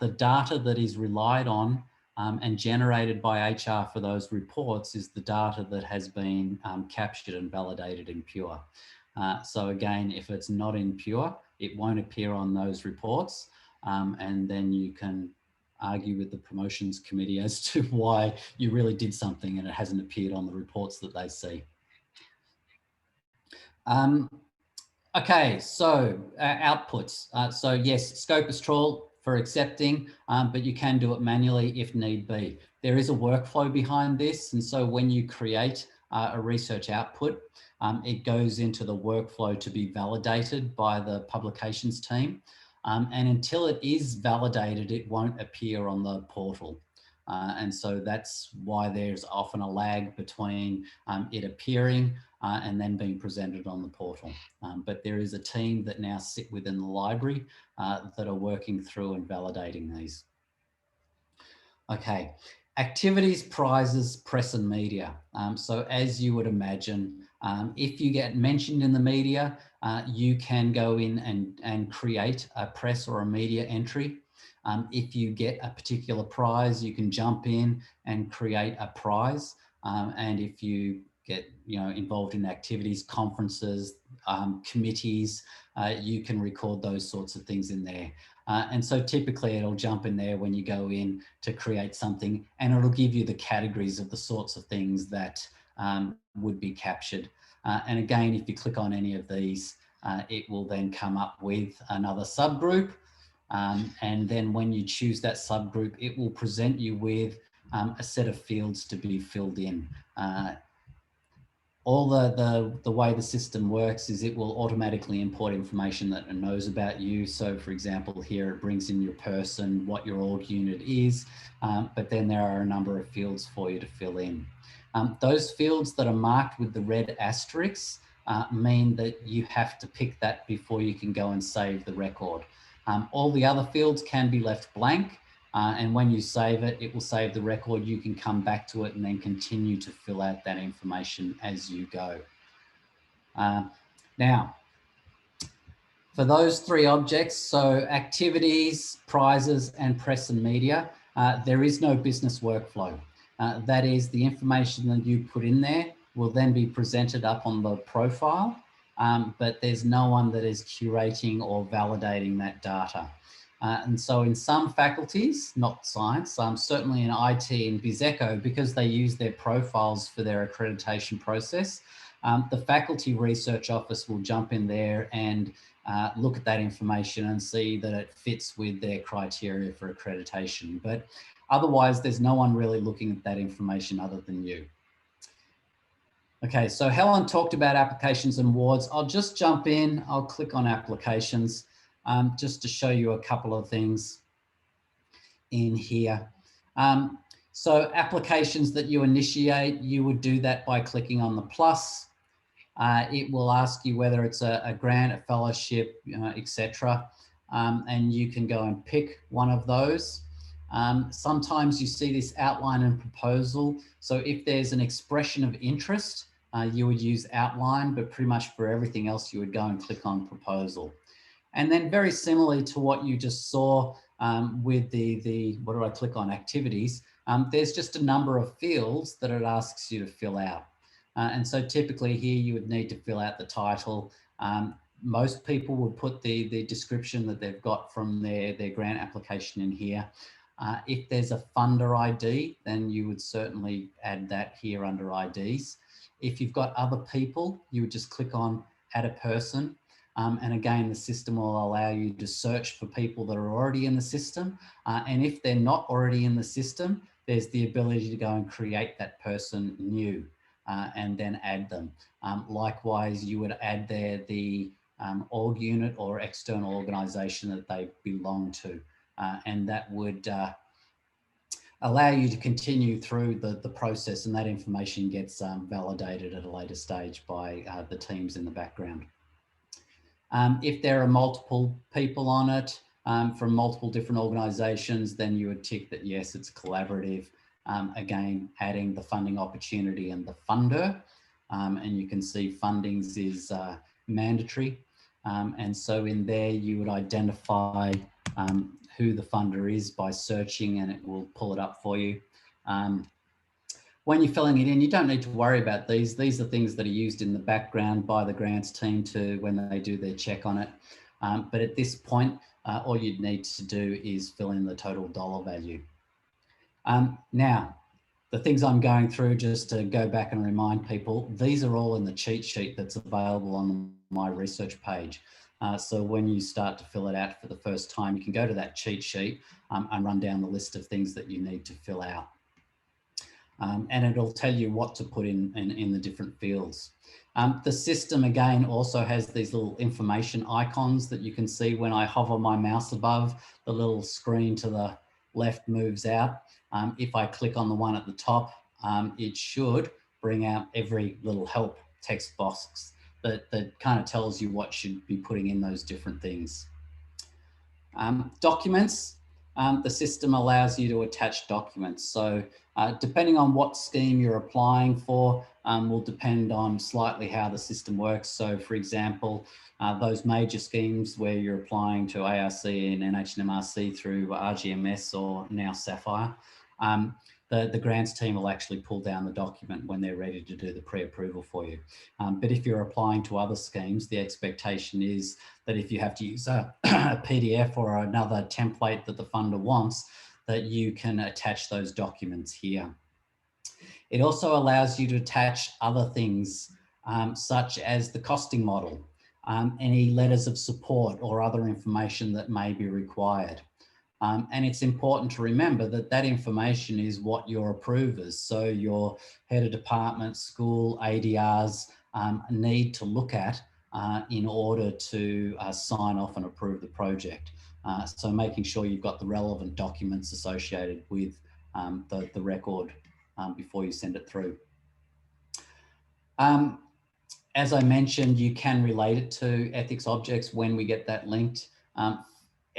the data that is relied on and generated by HR for those reports is the data that has been captured and validated in Pure. So again, if it's not in Pure, it won't appear on those reports. And then you can argue with the promotions committee as to why you really did something and it hasn't appeared on the reports that they see. Okay, so outputs. So yes, Scopus trawl for accepting, but you can do it manually if need be. There is a workflow behind this. And so when you create a research output, it goes into the workflow to be validated by the publications team. And until it is validated, it won't appear on the portal. And so that's why there's often a lag between it appearing and then being presented on the portal. But there is a team that now sit within the library that are working through and validating these. Okay, activities, prizes, press and media. So as you would imagine, if you get mentioned in the media, you can go in and create a press or a media entry. If you get a particular prize, you can jump in and create a prize. And if you get involved in activities, conferences, committees, you can record those sorts of things in there. And so typically it'll jump in there when you go in to create something, and it'll give you the categories of the sorts of things that would be captured. And again, if you click on any of these, it will then come up with another subgroup. And then when you choose that subgroup, it will present you with a set of fields to be filled in. All the way the system works is it will automatically import information that it knows about you. So for example, here it brings in your person, what your org unit is, but then there are a number of fields for you to fill in. Those fields that are marked with the red asterisks mean that you have to pick that before you can go and save the record. All the other fields can be left blank. And when you save it, it will save the record. You can come back to it and then continue to fill out that information as you go. Now, for those three objects, so activities, prizes, and press and media, there is no business workflow. That is, the information that you put in there will then be presented up on the profile, but there's no one that is curating or validating that data. And so in some faculties, not science, certainly in IT and BizEco, because they use their profiles for their accreditation process, the faculty research office will jump in there and look at that information and see that it fits with their criteria for accreditation. But otherwise, there's no one really looking at that information other than you. Okay, so Helen talked about applications and awards. I'll just jump in. I'll click on applications. Just to show you a couple of things in here. So applications that you initiate, you would do that by clicking on the plus. It will ask you whether it's a grant, a fellowship, etc. And you can go and pick one of those. Sometimes you see this outline and proposal. So if there's an expression of interest, you would use outline, but pretty much for everything else, you would go and click on proposal. And then very similarly to what you just saw with what do I click on, activities, there's just a number of fields that it asks you to fill out. And so typically here you would need to fill out the title. Most people would put the description that they've got from their grant application in here. If there's a funder ID, then you would certainly add that here under IDs. If you've got other people, you would just click on add a person. And again, the system will allow you to search for people that are already in the system. And if they're not already in the system, there's the ability to go and create that person new and then add them. Likewise, you would add there the org unit or external organization that they belong to. And that would allow you to continue through the process, and that information gets validated at a later stage by the teams in the background. If there are multiple people on it from multiple different organisations, then you would tick that yes, it's collaborative. Again, adding the funding opportunity and the funder. And you can see fundings is mandatory. And so in there, you would identify who the funder is by searching, and it will pull it up for you. When you're filling it in, you don't need to worry about these. These are things that are used in the background by the grants team when they do their check on it. But at this point, all you'd need to do is fill in the total dollar value. Now, the things I'm going through, just to go back and remind people, these are all in the cheat sheet that's available on my research page. So when you start to fill it out for the first time, you can go to that cheat sheet and run down the list of things that you need to fill out. And it'll tell you what to put in the different fields. The system, again, also has these little information icons that you can see when I hover my mouse above. The little screen to the left moves out. If I click on the one at the top, it should bring out every little help text box that kind of tells you what should be putting in those different things. Documents, the system allows you to attach documents. So depending on what scheme you're applying for will depend on slightly how the system works. So for example, those major schemes where you're applying to ARC and NHMRC through RGMS or now Sapphire, the grants team will actually pull down the document when they're ready to do the pre-approval for you. But if you're applying to other schemes, the expectation is that if you have to use a PDF or another template that the funder wants, that you can attach those documents here. It also allows you to attach other things such as the costing model, any letters of support or other information that may be required. And it's important to remember that that information is what your approvers, so your head of department, school, ADRs need to look at in order to sign off and approve the project. So making sure you've got the relevant documents associated with the record before you send it through. As I mentioned, you can relate it to ethics objects when we get that linked.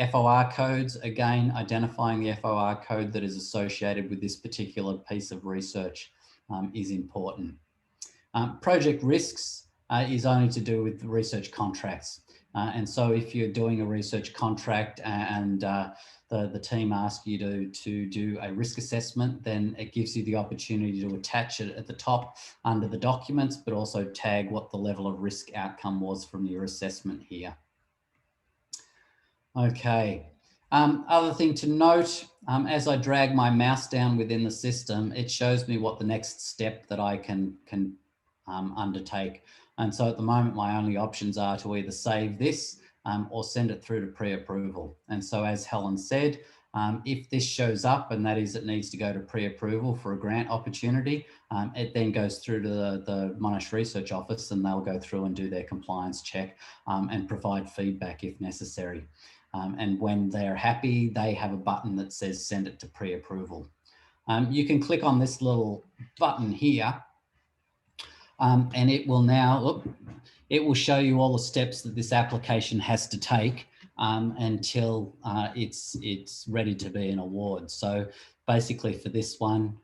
FOR codes, again, identifying the FOR code that is associated with this particular piece of research is important. Project risks is only to do with the research contracts. And so if you're doing a research contract and the team asks you to do a risk assessment, then it gives you the opportunity to attach it at the top under the documents, but also tag what the level of risk outcome was from your assessment here. Okay. Other thing to note, as I drag my mouse down within the system, it shows me what the next step that I can undertake. And so at the moment, my only options are to either save this or send it through to pre-approval. And so as Helen said, if this shows up, and that is it needs to go to pre-approval for a grant opportunity, it then goes through to the Monash Research Office, and they'll go through and do their compliance check and provide feedback if necessary. And when they're happy, they have a button that says send it to pre-approval. You can click on this little button here and it will now, it will show you all the steps that this application has to take until it's ready to be an award. So basically for this one,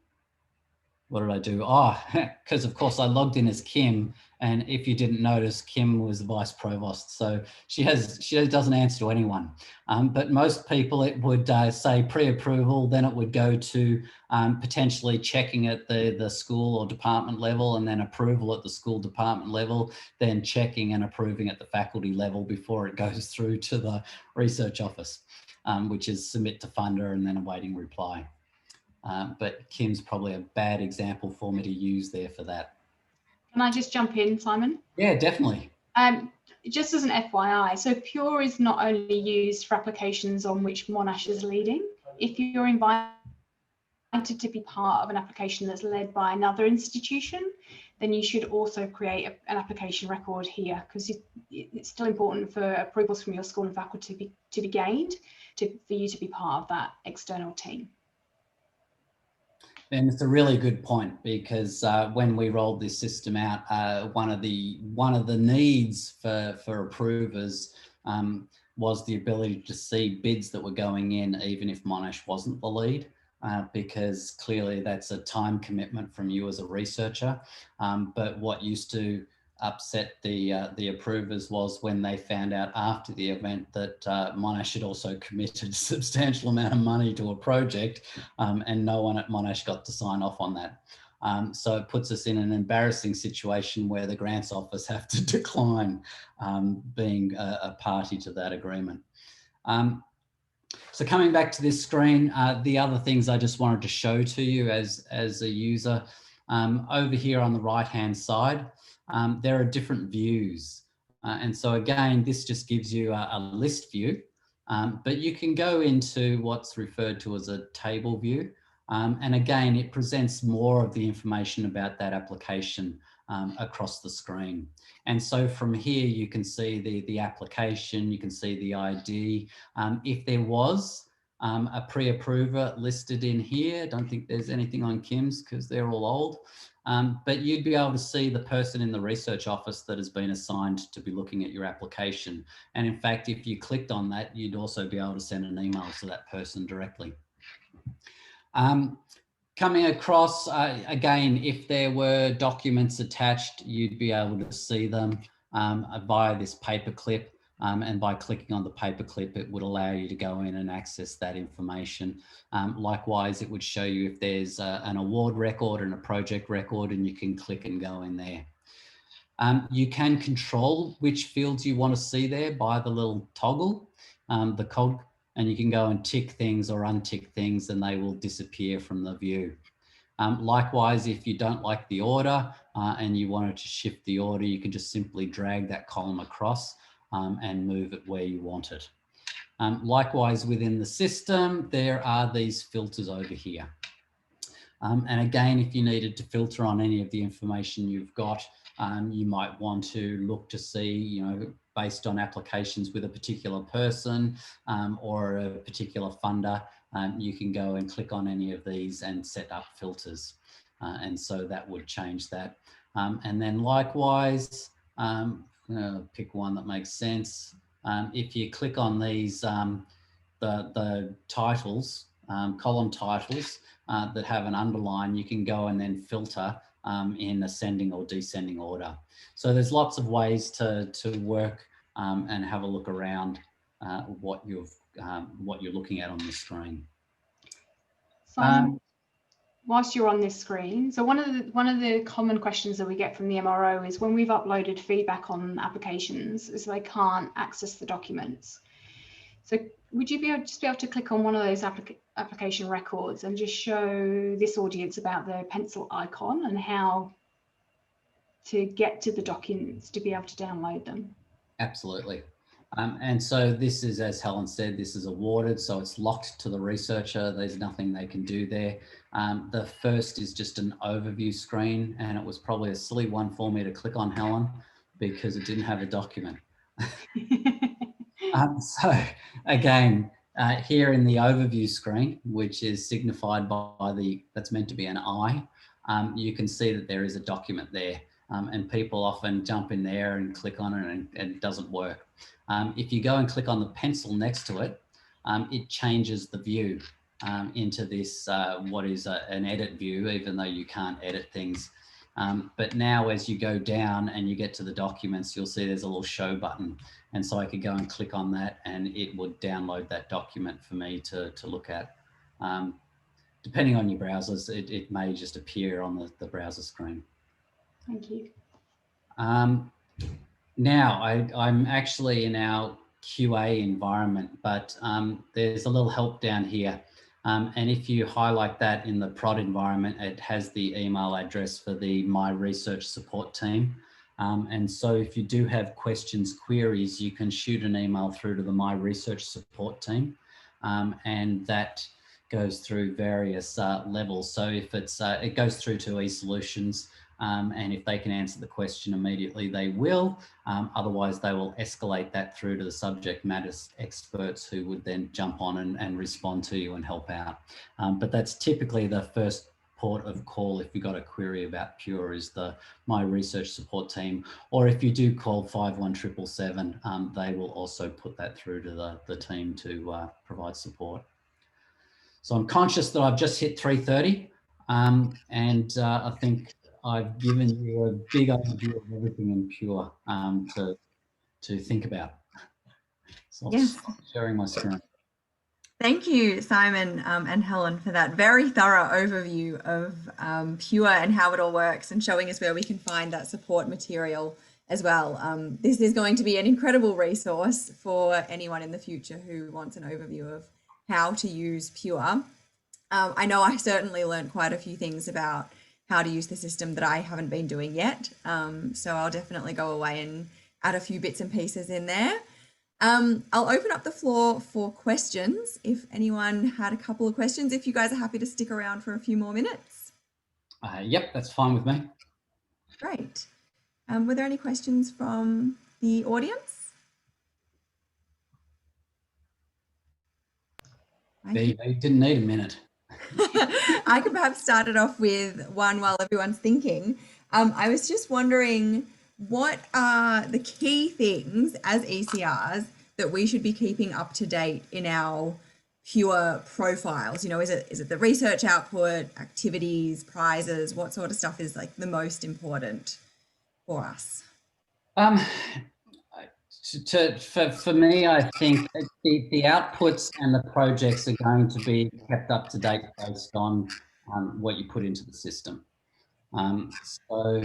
what did I do? Oh, because of course I logged in as Kim, and if you didn't notice, Kim was the vice provost, so she doesn't answer to anyone. But most people, it would say pre-approval, then it would go to potentially checking at the school or department level, and then approval at the school department level, then checking and approving at the faculty level before it goes through to the research office, which is submit to funder and then awaiting reply. But Kim's probably a bad example for me to use there for that. Can I just jump in, Simon? Yeah, definitely. Just as an FYI, so Pure is not only used for applications on which Monash is leading. If you're invited to be part of an application that's led by another institution, then you should also create an application record here, because it's still important for approvals from your school and faculty to be gained for you to be part of that external team. And it's a really good point, because when we rolled this system out, one of the needs for approvers was the ability to see bids that were going in, even if Monash wasn't the lead, because clearly that's a time commitment from you as a researcher. But what used to upset the approvers was when they found out after the event that Monash had also committed a substantial amount of money to a project, and no one at Monash got to sign off on that. So it puts us in an embarrassing situation where the grants office have to decline being a party to that agreement. So coming back to this screen, the other things I just wanted to show to you as a user, over here on the right-hand side, there are different views. And so again, this just gives you a list view, but you can go into what's referred to as a table view. And again, it presents more of the information about that application across the screen. And so from here, you can see the application, you can see the ID. If there was a pre-approver listed in here, I don't think there's anything on Kim's because they're all old. But you'd be able to see the person in the research office that has been assigned to be looking at your application. And in fact, if you clicked on that, you'd also be able to send an email to that person directly. Coming across, again, if there were documents attached, you'd be able to see them via this paperclip. And by clicking on the paperclip, it would allow you to go in and access that information. Likewise, it would show you if there's an award record and a project record, and you can click and go in there. You can control which fields you want to see there by the little toggle, the cog, and you can go and tick things or untick things, and they will disappear from the view. Likewise, if you don't like the order and you wanted to shift the order, you can just simply drag that column across and move it where you want it. Likewise, within the system, there are these filters over here. And again, if you needed to filter on any of the information you've got, you might want to look to see, you know, based on applications with a particular person or a particular funder, you can go and click on any of these and set up filters. And so that would change that. And then likewise, pick one that makes sense. If you click on these, the titles, column titles that have an underline, you can go and then filter in ascending or descending order. So there's lots of ways to work and have a look around what you're looking at on the screen. Simon, whilst you're on this screen, so one of the common questions that we get from the MRO is when we've uploaded feedback on applications, is they can't access the documents. So would you be able to click on one of those application records and just show this audience about the pencil icon and how to get to the documents to be able to download them? Absolutely. And so this is, as Helen said, this is awarded, so it's locked to the researcher. There's nothing they can do there. The first is just an overview screen, and it was probably a silly one for me to click on, Helen, because it didn't have a document. So again, here in the overview screen, which is signified by that's meant to be an eye, you can see that there is a document there. And people often jump in there and click on it and it doesn't work. If you go and click on the pencil next to it, it changes the view into this, what is an edit view, even though you can't edit things. But now as you go down and you get to the documents, you'll see there's a little show button. And so I could go and click on that and it would download that document for me to look at. Depending on your browsers, it may just appear on the browser screen. Thank you. Now I'm actually in our QA environment, but there's a little help down here. And if you highlight that in the prod environment, it has the email address for the My Research support team. And so if you do have questions, queries, you can shoot an email through to the My Research support team. And that goes through various levels. So if it's, it goes through to eSolutions, and if they can answer the question immediately, they will. Otherwise, they will escalate that through to the subject matter experts who would then jump on and respond to you and help out. But that's typically the first port of call if you've got a query about Pure, is the My Research support team. Or if you do call 51777, they will also put that through to the team to provide support. So I'm conscious that I've just hit 3:30, and I think I've given you a big overview of everything in Pure to think about. So I'll stop sharing my screen. Thank you, Simon and Helen, for that very thorough overview of Pure and how it all works, and showing us where we can find that support material as well. This is going to be an incredible resource for anyone in the future who wants an overview of how to use Pure. I know I certainly learned quite a few things about how to use the system that I haven't been doing yet. So I'll definitely go away and add a few bits and pieces in there. I'll open up the floor for questions. If anyone had a couple of questions, if you guys are happy to stick around for a few more minutes. Yep, that's fine with me. Great. Were there any questions from the audience? You didn't need a minute. I could perhaps start it off with one while everyone's thinking. I was just wondering, what are the key things as ECRs that we should be keeping up to date in our Pure profiles? You know, is it the research output, activities, prizes? What sort of stuff is like the most important for us? For me, I think the outputs and the projects are going to be kept up to date based on what you put into the system. So,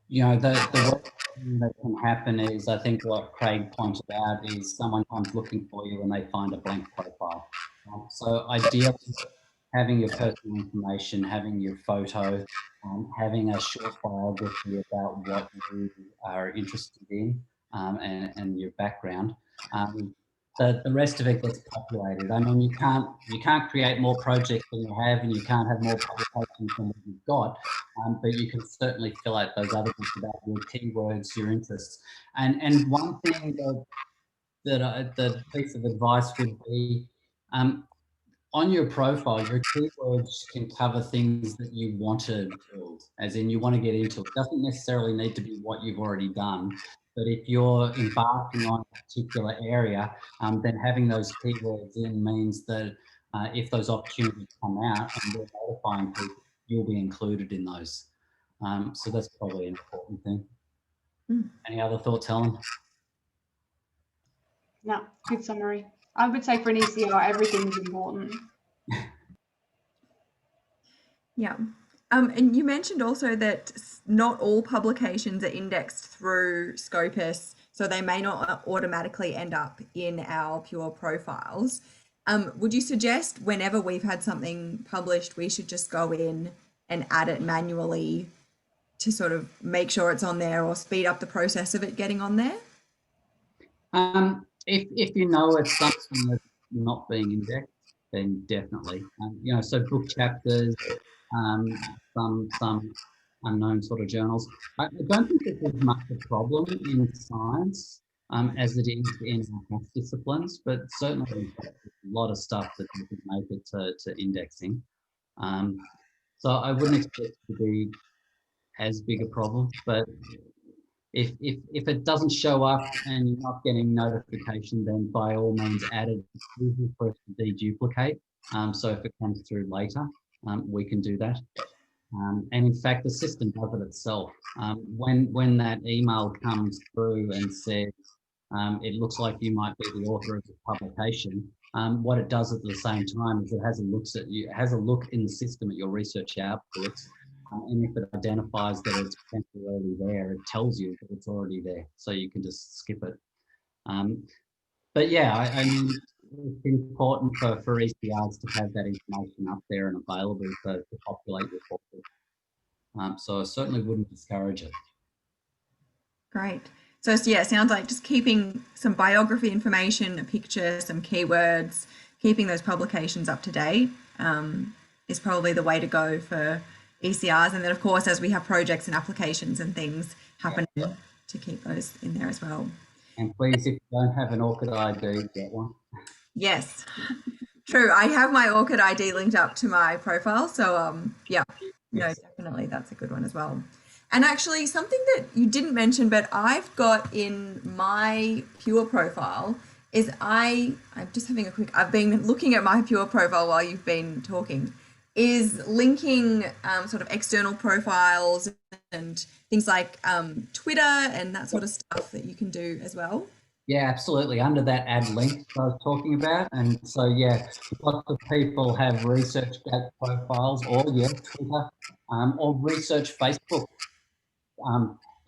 you know, the worst thing that can happen is, I think what Craig pointed out, is someone comes looking for you and they find a blank profile. So ideally, having your personal information, having your photo, having a short biography about what you are interested in, and your background. the rest of it gets populated. I mean, you can't create more projects than you have, and you can't have more publications than what you've got. But you can certainly fill out those other bits about your keywords, your interests. And one thing the piece of advice would be, on your profile, your keywords can cover things that you want to build, as in you want to get into. It doesn't necessarily need to be what you've already done, but if you're embarking on a particular area, then having those keywords in means that if those opportunities come out and we're notifying people, you'll be included in those. So that's probably an important thing. Any other thoughts, Helen? No, good summary. I would say for an ECR, everything is important. Yeah. And you mentioned also that not all publications are indexed through Scopus, so they may not automatically end up in our Pure profiles. Would you suggest whenever we've had something published, we should just go in and add it manually to sort of make sure it's on there or speed up the process of it getting on there? If you know it's something that's not being indexed, then definitely. You know, so book chapters, some unknown sort of journals. I don't think that there's much a problem in science as it is in our maths disciplines, but certainly a lot of stuff that doesn't make it to indexing. So I wouldn't expect it to be as big a problem, but if it doesn't show up and you're not getting notification, then by all means add it. It's easy for us to deduplicate. So if it comes through later, we can do that. And in fact, the system does it itself. When that email comes through and says, it looks like you might be the author of the publication, what it does at the same time is it has a look in the system at your research outputs. And if it identifies that it's potentially already there, it tells you that it's already there, so you can just skip it. But yeah, I mean, it's important for ECRs to have that information up there and available to populate your portal. So I certainly wouldn't discourage it. Great. So yeah, it sounds like just keeping some biography information, a picture, some keywords, keeping those publications up to date is probably the way to go for ECRs. And then of course, as we have projects and applications and things happening, to keep those in there as well. And please, if you don't have an ORCID ID, get one. Yes, true. I have my ORCID ID linked up to my profile. So yeah, no, definitely that's a good one as well. And actually something that you didn't mention, but I've got in my Pure profile is I'm just having a quick, I've been looking at my Pure profile while you've been talking, is linking sort of external profiles and things like Twitter and that sort of stuff that you can do as well. Yeah, absolutely. Under that add link I was talking about. And so, yeah, lots of people have ResearchGate profiles or, yeah, Twitter or research Facebook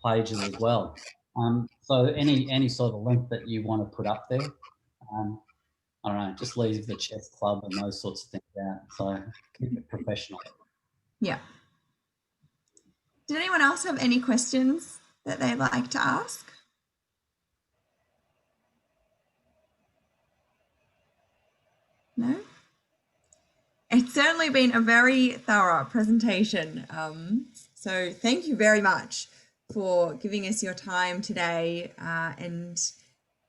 pages as well. So any sort of link that you want to put up there, I don't know, just leave the chess club and those sorts of things out. So keep it professional. Yeah. Did anyone else have any questions that they'd like to ask? No? It's certainly been a very thorough presentation. So thank you very much for giving us your time today and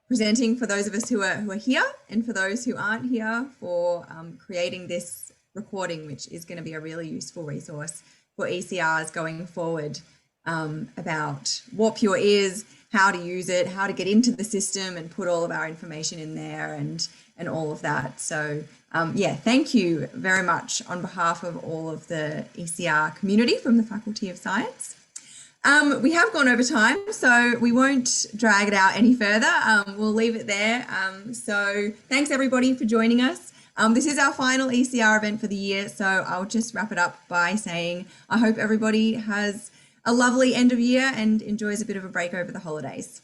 presenting for those of us who are here, and for those who aren't here, for creating this recording, which is going to be a really useful resource for ECRs going forward, about what Pure is, how to use it, how to get into the system and put all of our information in there and all of that. So yeah, thank you very much on behalf of all of the ECR community from the Faculty of Science. We have gone over time, so we won't drag it out any further. We'll leave it there. So thanks everybody for joining us. This is our final ECR event for the year, so I'll just wrap it up by saying I hope everybody has a lovely end of year and enjoys a bit of a break over the holidays.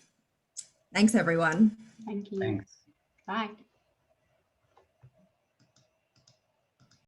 Thanks everyone. Thank you. Thanks. Bye.